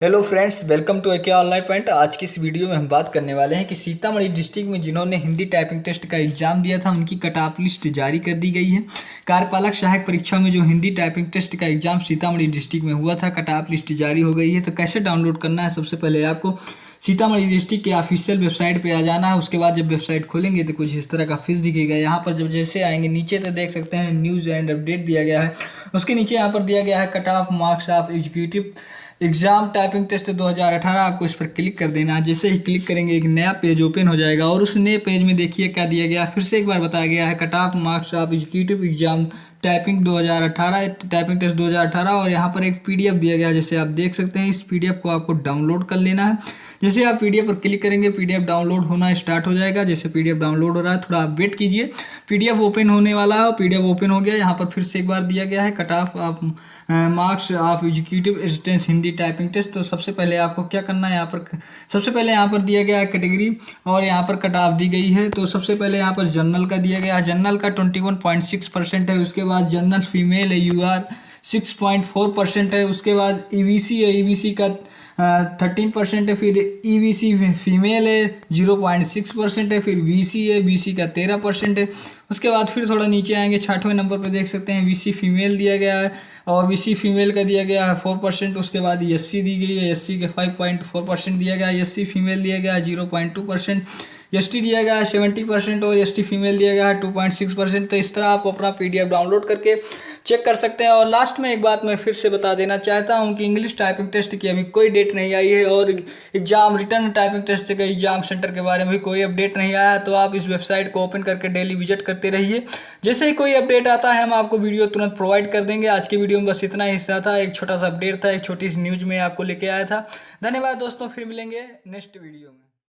Hello friends, welcome to AK online point. आज की इस वीडियो में हम बात करने वाले हैं कि सीतामढ़ी डिस्ट्रिक्ट में जिन्होंने हिंदी टाइपिंग टेस्ट का एग्जाम दिया था उनकी कट ऑफ लिस्ट जारी कर दी गई है। कार्यपालक सहायक परीक्षा में जो हिंदी टाइपिंग टेस्ट का एग्जाम सीतामढ़ी डिस्ट्रिक्ट में हुआ था, कट ऑफ लिस्ट जारी हो गई है। तो कैसे डाउनलोड करना है, सबसे पहले आपको सीतामढ़ी डिस्ट्रिक्ट के ऑफिशियल वेबसाइट पे आ जाना है। उसके बाद जब वेबसाइट खोलेंगे तो कुछ इस तरह का फीस दिखेगा। यहाँ पर जब जैसे आएंगे नीचे तो देख सकते हैं न्यूज़ एंड अपडेट दिया गया है। उसके नीचे यहाँ पर दिया गया है cut off marks of executive exam typing test 2018। आपको इस पर क्लिक कर देना है। जैसे ही क्लिक करेंगे एक नया पेज ओपन हो जाएगा और उस नए पेज में देखिए क्या दिया गया है। फिर से एक बार बताया गया है cut off marks of executive exam typing 2018, typing test 2018। और यहाँ पर एक पीडीएफ दिया गया है, जैसे आप देख सकते हैं। इस पीडीएफ को आपको डाउनलोड कर लेना है। जैसे आप पीडीएफ पर क्लिक करेंगे पीडीएफ डाउनलोड होना स्टार्ट हो जाएगा। जैसे पीडीएफ डाउनलोड हो रहा है, थोड़ा आप वेट कीजिए, पीडीएफ ओपन होने वाला है। पीडीएफ ओपन हो गया। यहाँ पर फिर से एक बार दिया गया है cut off marks of executive assistant Hindi typing test. तो सबसे पहले आपको क्या करना है, यहाँ पर सबसे पहले यहाँ पर दिया गया है कैटेगरी और यहाँ पर कट ऑफ दी गई है। तो सबसे पहले यहाँ पर जनरल का दिया गया है, जनरल का 21.6% है। उसके बाद जनरल फीमेल है UR 6.4% है। उसके बाद EBC है, EBC का 13% है। फिर EBC फीमेल है 0.6% है। फिर BC है, BC का 13% है। उसके बाद फिर थोड़ा नीचे आएंगे, 6वें नंबर पर देख सकते हैं BC फीमेल दिया गया है और BC फीमेल का दिया गया है 4%। उसके बाद SC दी गई है, SC के 5.4% दिया गया है। SC फीमेल दिया गया है 0.2%। ST दिया गया है 70% और ST फीमेल दिया गया है 2.6%। तो इस तरह आप अपना PDF डाउनलोड करके चेक कर सकते हैं। और लास्ट में एक बात मैं फिर से बता देना चाहता हूं कि इंग्लिश टाइपिंग टेस्ट की अभी कोई डेट नहीं आई है और एग्जाम रिटर्न टाइपिंग टेस्ट के एग्जाम सेंटर के बारे में भी कोई अपडेट नहीं आया। तो आप इस वेबसाइट को ओपन करके डेली विजिट करते रहिए। जैसे ही कोई अपडेट आता है हम आपको वीडियो तुरंत प्रोवाइड कर देंगे। आज की वीडियो में बस इतना ही हिस्सा था, एक छोटा सा अपडेट था, एक छोटी सी न्यूज़ में आपको लेके आया था। धन्यवाद दोस्तों, फिर मिलेंगे नेक्स्ट वीडियो में।